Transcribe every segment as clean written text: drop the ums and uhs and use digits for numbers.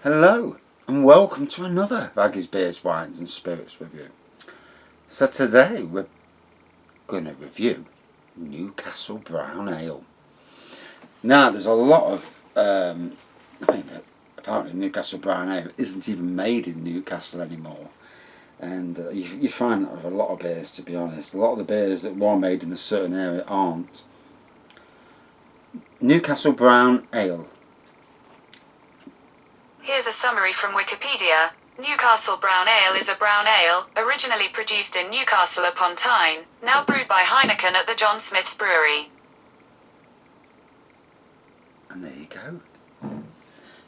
Hello and welcome to another Baggy's Beers, Wines and Spirits review. So today we're going to review Newcastle Brown Ale. Now there's a lot of, apparently Newcastle Brown Ale isn't even made in Newcastle anymore. And you find that with a lot of beers, to be honest. A lot of the beers that were made in a certain area aren't. Newcastle Brown Ale. Here's a summary from Wikipedia. Newcastle Brown Ale is a brown ale, originally produced in Newcastle upon Tyne, now brewed by Heineken at the John Smiths Brewery. And there you go.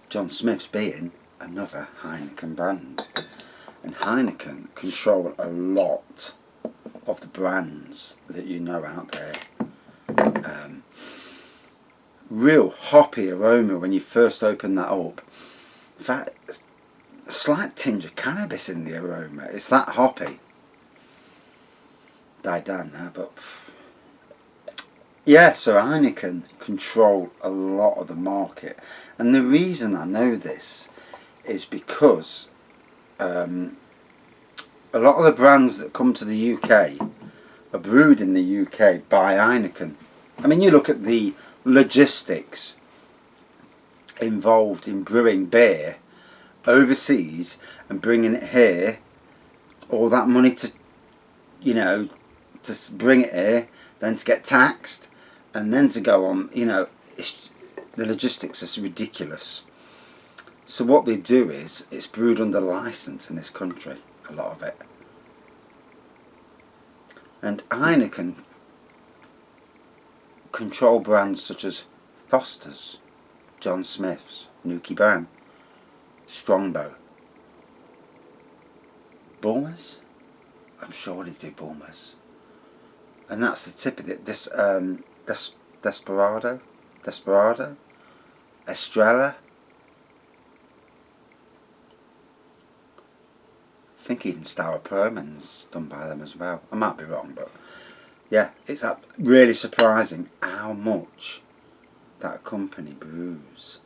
John Smiths being another Heineken brand. And Heineken control a lot of the brands that you know out there. Real hoppy aroma when you first open that up. In fact, a slight tinge of cannabis in the aroma. It's that hoppy. Died down now, but yeah, so Heineken control a lot of the market. And the reason I know this is because a lot of the brands that come to the UK are brewed in the UK by Heineken. I mean, you look at the logistics involved in brewing beer overseas and bringing it here, all that money to bring it here, then to get taxed, and then to go on, the logistics are ridiculous. So what they do is it's brewed under license in this country, a lot of it. And Heineken control brands such as Foster's, John Smiths, Newcastle Brown, Strongbow, Bulmers. I'm sure they do Bulmers. And that's the tip of it. This Desperado, Estrella. I think even Stour Perman's done by them as well. I might be wrong, but yeah, it's really surprising how much that company brews.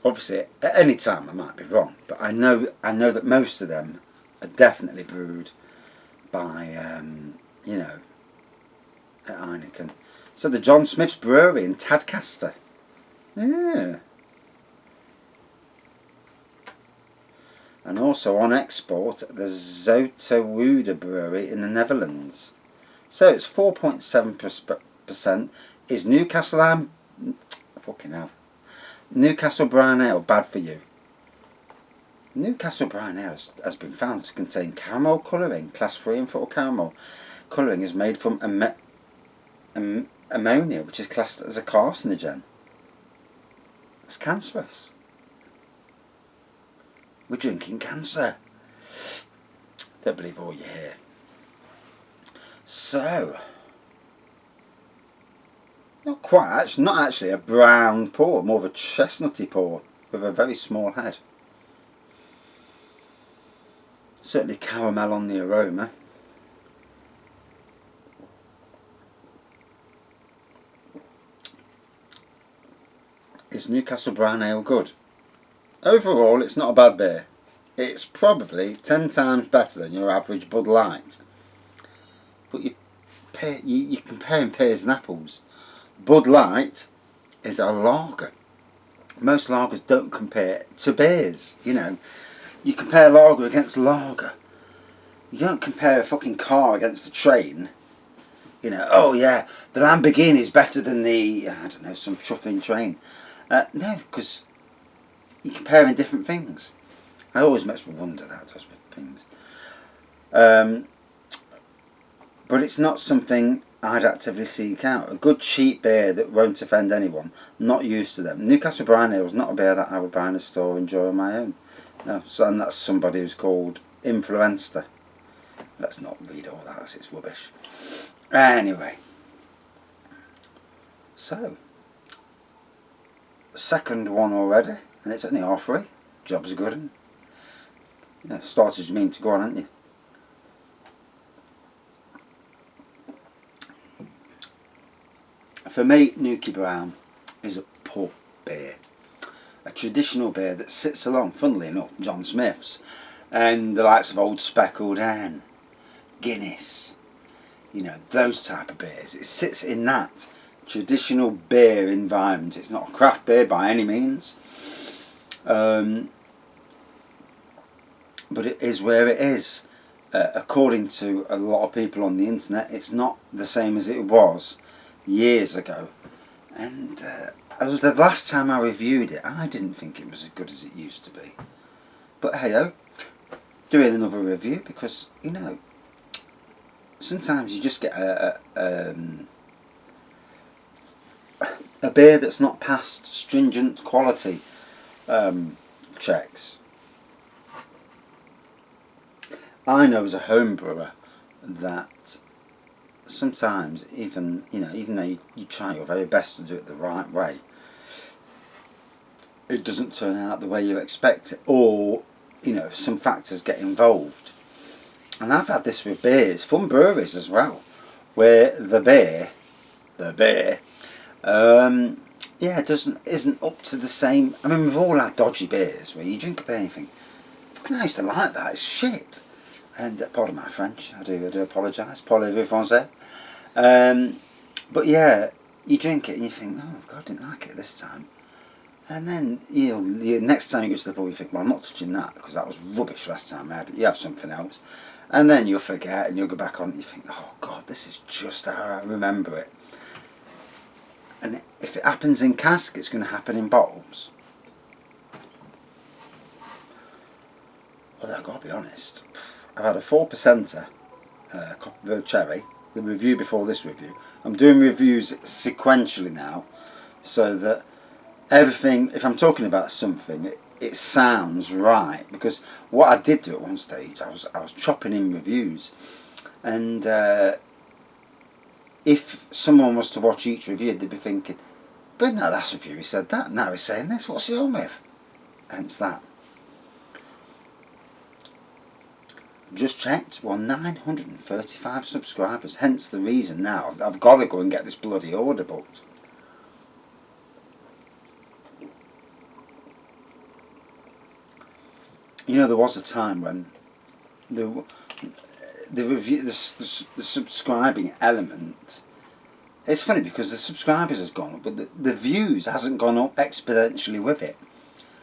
Obviously, at any time I might be wrong, but I know that most of them are definitely brewed by at Heineken. So the John Smiths Brewery in Tadcaster. Yeah. And also on export, the Zoeterwoude Brewery in the Netherlands. So it's 4.7% is Newcastle Brown Ale bad for you? Newcastle Brown Ale has been found to contain caramel colouring, class 3 and 4 caramel. Colouring is made from ammonia, which is classed as a carcinogen. It's cancerous. We're drinking cancer. Don't believe all you hear. So, not actually a brown pour, more of a chestnutty pour with a very small head. Certainly caramel on the aroma. Is Newcastle Brown Ale good? Overall, it's not a bad beer. It's probably 10 times better than your average Bud Light. But you're comparing pears and apples. Bud Light is a lager. Most lagers don't compare to beers, You compare lager against lager. You don't compare a fucking car against a train. Oh yeah, the Lamborghini is better than the, some chuffing train. No, because you're comparing different things. It always makes me wonder that does with things. But it's not something I'd actively seek out. A good cheap beer that won't offend anyone. Not used to them. Newcastle Brown Ale is not a beer that I would buy in a store and enjoy on my own. No, and that's somebody who's called Influencer. Let's not read all that, it's rubbish. Anyway. So. Second one already. And it's only halfway. Job's good. Started you mean to go on, haven't you? For me, Newcastle Brown is a pub beer. A traditional beer that sits along, funnily enough, John Smiths and the likes of Old Speckled Hen, Guinness, you know, those type of beers. It sits in that traditional beer environment. It's not a craft beer by any means, but it is where it is. According to a lot of people on the internet, it's not the same as it was years ago. And the last time I reviewed it, I didn't think it was as good as it used to be. But hey-ho, doing another review because, you know, sometimes you just get a beer that's not passed stringent quality checks. I know as a home brewer that sometimes even though you try your very best to do it the right way, it doesn't turn out the way you expect it, or you know, some factors get involved. And I've had this with beers from breweries as well, where the beer isn't up to the same. I mean, we've all had dodgy beers where you drink a beer and you think, fucking I used to like that, it's shit. And pardon my French, I do apologise, parlez-vous français. But yeah, you drink it and you think, oh God, I didn't like it this time. And then, you know, the next time you go to the pub, you think, well, I'm not touching that because that was rubbish last time I had it. You have something else. And then you'll forget and you'll go back on it and you think, oh God, this is just how I remember it. And if it happens in cask, it's going to happen in bottles. Although I've got to be honest, I've had a 4%er, Copperbird Cherry, the review before this review. I'm doing reviews sequentially now, so that everything, if I'm talking about something, it sounds right. Because what I did do at one stage, I was chopping in reviews, and if someone was to watch each review, they'd be thinking, but in that last review he said that, now he's saying this, what's he on with? Hence that. Just checked, well, 935 subscribers, hence the reason now I've got to go and get this bloody order booked. You know, there was a time when the subscribing element, it's funny because the subscribers has gone up, but the views hasn't gone up exponentially with it.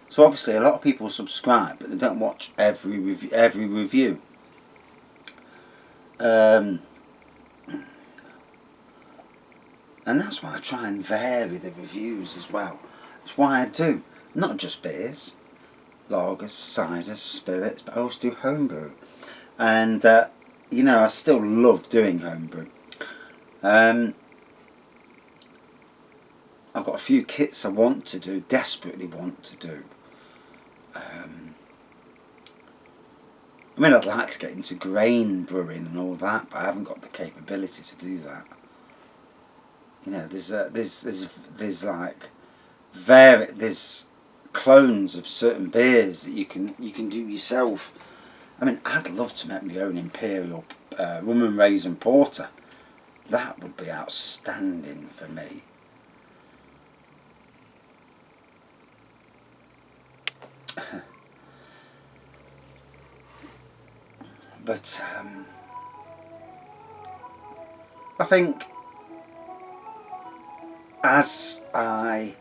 So obviously a lot of people subscribe, but they don't watch every review. And that's why I try and vary the reviews as well. That's why I do not just beers, lagers, ciders, spirits, but I also do homebrew. And you know, I still love doing homebrew. I've got a few kits I want to do, desperately want to do. I mean, I'd like to get into grain brewing and all that, but I haven't got the capability to do that. You know, there's clones of certain beers that you can do yourself. I mean, I'd love to make my own imperial rum and raisin porter. That would be outstanding for me. But I think as I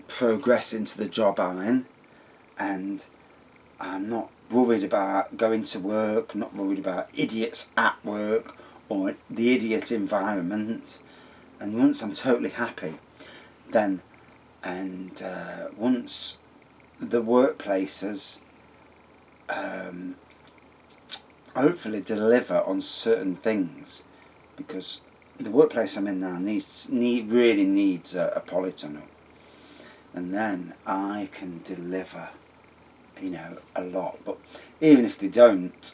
progress into the job I'm in, and I'm not worried about going to work, not worried about idiots at work or the idiot environment, and once I'm totally happy, then, and once the workplaces hopefully deliver on certain things, because the workplace I'm in now really needs a polytunnel, and then I can deliver, you know, a lot. But even if they don't,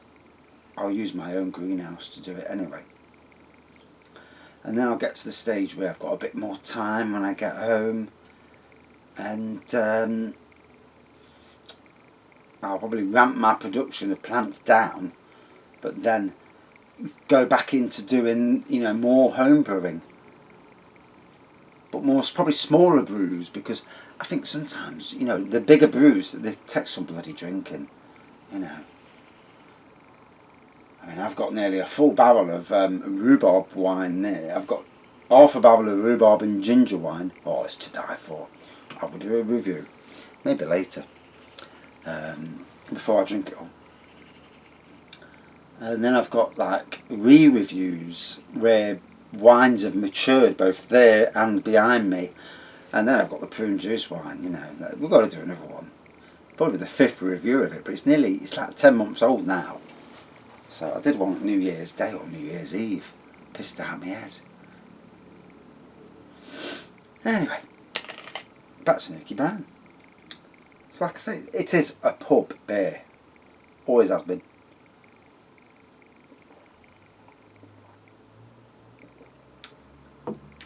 I'll use my own greenhouse to do it anyway. And then I'll get to the stage where I've got a bit more time when I get home, and I'll probably ramp my production of plants down, but then go back into doing, you know, more home brewing. but more probably smaller brews, because I think sometimes, you know, the bigger brews, they take some bloody drinking, you know. I mean, I've got nearly a full barrel of rhubarb wine there. I've got half a barrel of rhubarb and ginger wine. Oh, it's to die for. I will do a review, maybe later, before I drink it all. And then I've got like re-reviews where wines have matured both there and behind me. And then I've got the prune juice wine, you know. We've got to do another one. Probably the 5th review of it, but it's like 10 months old now. So I did one on New Year's Day or New Year's Eve. Pissed out my head. Anyway, back to Newcastle Brown. So like I say, it is a pub beer. Always has been.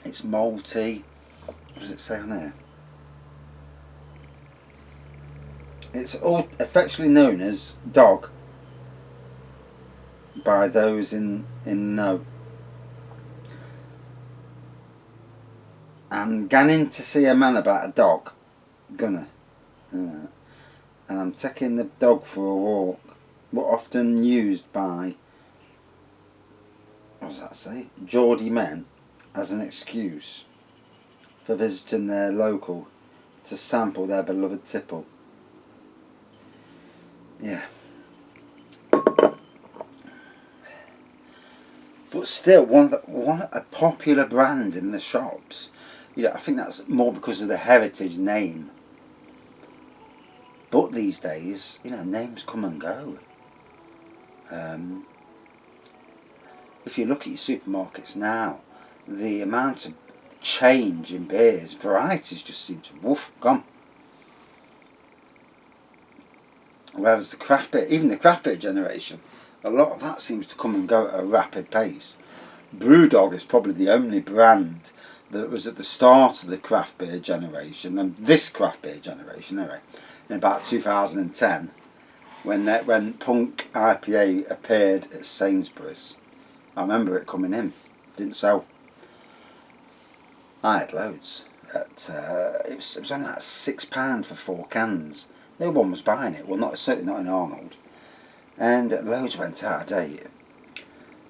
It's malty. What does it say on there? It's all affectionately known as dog by those in know. I'm going to see a man about a dog. And I'm taking the dog for a walk. What often used by, what does that say? Geordie men as an excuse for visiting their local to sample their beloved tipple. Yeah. But still, a popular brand in the shops. You know, I think that's more because of the heritage name. But these days, you know, names come and go. If you look at your supermarkets now, the amount of change in beers, varieties just seem to gone. Whereas the craft beer, even the craft beer generation, a lot of that seems to come and go at a rapid pace. Brewdog is probably the only brand that was at the start of the craft beer generation, and this craft beer generation anyway, in about 2010, when Punk IPA appeared at Sainsbury's. I remember it coming in, didn't sell. I had loads. It was on like £6 for 4 cans. No one was buying it. Well, certainly not in Arnold. And loads went out of date.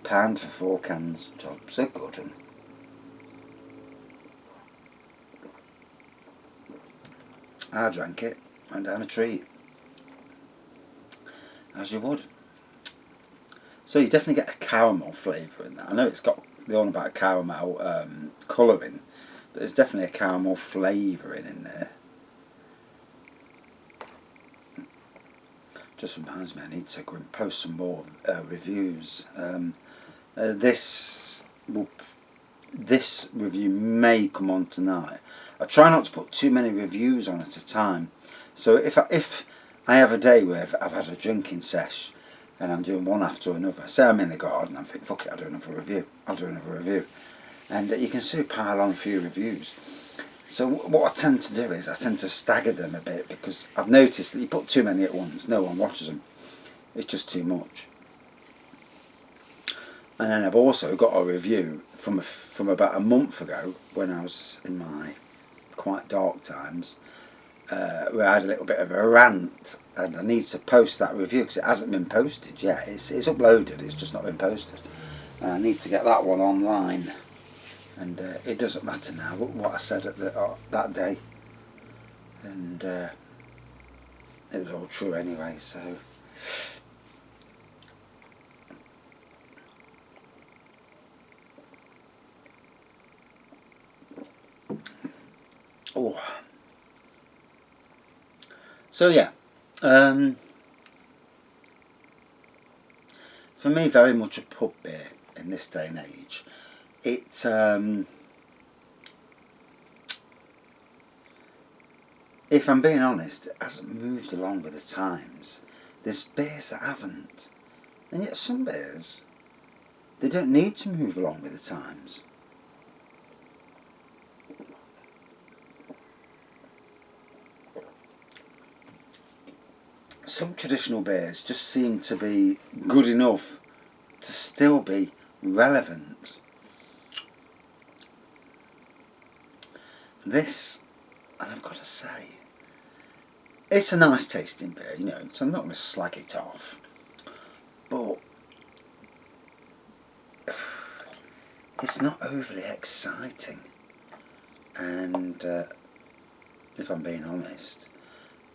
£1 for 4 cans. Jobs are good. And I drank it. Went down a treat. As you would. So you definitely get a caramel flavour in that. I know it's got the on about caramel colouring, but there's definitely a caramel flavouring in there. Just reminds me I need to go and post some more reviews. This review may come on tonight. I try not to put too many reviews on at a time. So if I have a day where I've had a drinking sesh and I'm doing one after another, say I'm in the garden, I'm thinking, fuck it, I'll do another review. And you can see pile on a few reviews. So what I tend to do is I tend to stagger them a bit, because I've noticed that you put too many at once, no one watches them. It's just too much. And then I've also got a review from about a month ago, when I was in my quite dark times, where I had a little bit of a rant, and I need to post that review because it hasn't been posted yet. It's uploaded, it's just not been posted. And I need to get that one online. And it doesn't matter now what I said at that day. And it was all true anyway, so... Oh. So yeah, for me, very much a pub beer in this day and age. It's if I'm being honest, it hasn't moved along with the times. There's beers that haven't, and yet some beers, they don't need to move along with the times. Some traditional beers just seem to be good enough to still be relevant. This, and I've got to say, it's a nice tasting beer, you know, so I'm not going to slag it off. But it's not overly exciting. And if I'm being honest,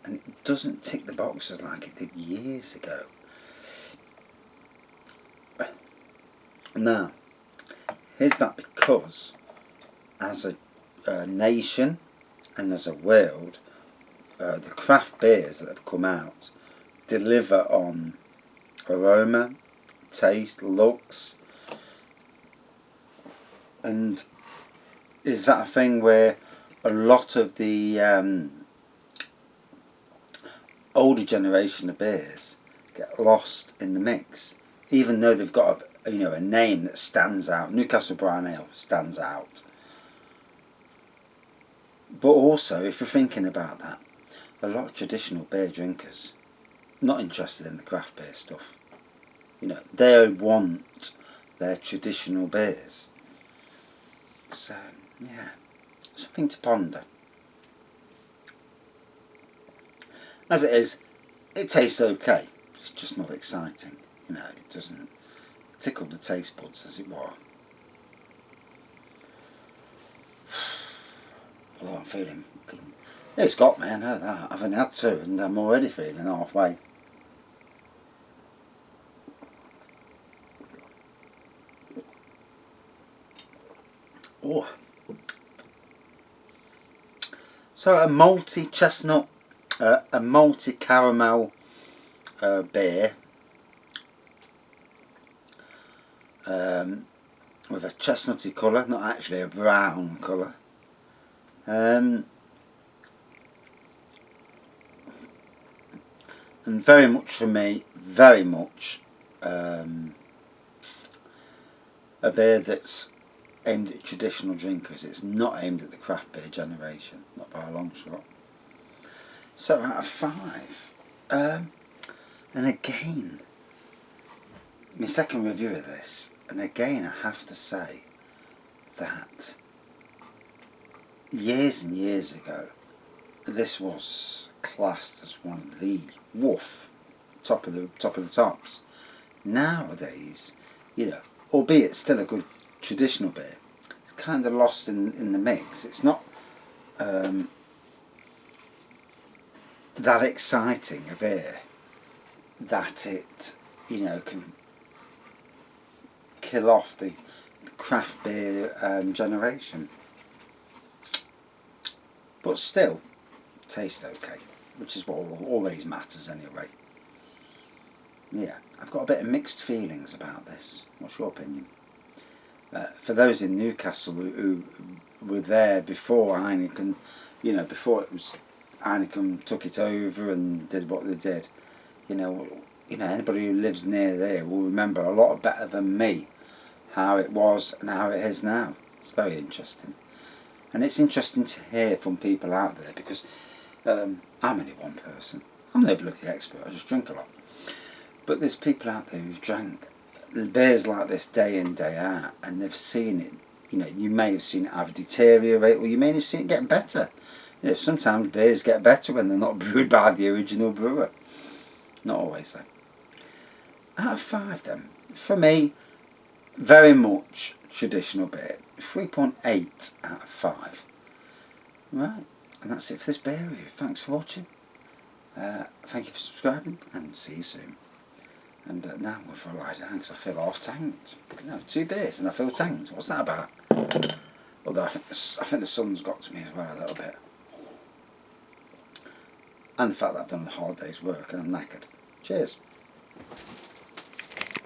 and it doesn't tick the boxes like it did years ago. Now, is that because as a nation and as a world, the craft beers that have come out deliver on aroma, taste, looks, and is that a thing where a lot of the older generation of beers get lost in the mix, even though they've got a name that stands out? Newcastle Brown Ale stands out. But also, if you're thinking about that, a lot of traditional beer drinkers not interested in the craft beer stuff. You know, they want their traditional beers. So, yeah, something to ponder. As it is, it tastes okay. It's just not exciting. You know, it doesn't tickle the taste buds as it were. Although I'm feeling, it's got me, I know that. I haven't had two and I'm already feeling halfway. Oh. So a malty chestnut, a malty caramel beer with a chestnutty colour, not actually a brown colour. And very much for me, very much a beer that's aimed at traditional drinkers. It's not aimed at the craft beer generation, not by a long shot. So out of 5, and again, my second review of this, and again I have to say that years and years ago, this was classed as one of the top of the tops. Nowadays, you know, albeit still a good traditional beer, it's kind of lost in the mix. It's not that exciting a beer that it, you know, can kill off the craft beer generation. But still, tastes okay, which is what always matters anyway. Yeah, I've got a bit of mixed feelings about this. What's your opinion? For those in Newcastle who were there before Heineken, you know, before it was Heineken took it over and did what they did, you know, anybody who lives near there will remember a lot better than me how it was and how it is now. It's very interesting. And it's interesting to hear from people out there because I'm only one person. I'm no bloody expert, I just drink a lot. But there's people out there who've drank beers like this day in, day out, and they've seen it. You know, you may have seen it either deteriorate or you may have seen it getting better. You know, sometimes beers get better when they're not brewed by the original brewer. Not always though. Out of 5 then, for me, very much traditional beer. 3.8 out of 5. Right, and that's it for this beer review. Thanks for watching. Thank you for subscribing, and see you soon. And now I'm going for a lie down because I feel half tanked. You know, 2 beers and I feel tanked. What's that about? Although I think the sun's got to me as well a little bit. And the fact that I've done a hard day's work and I'm knackered. Cheers.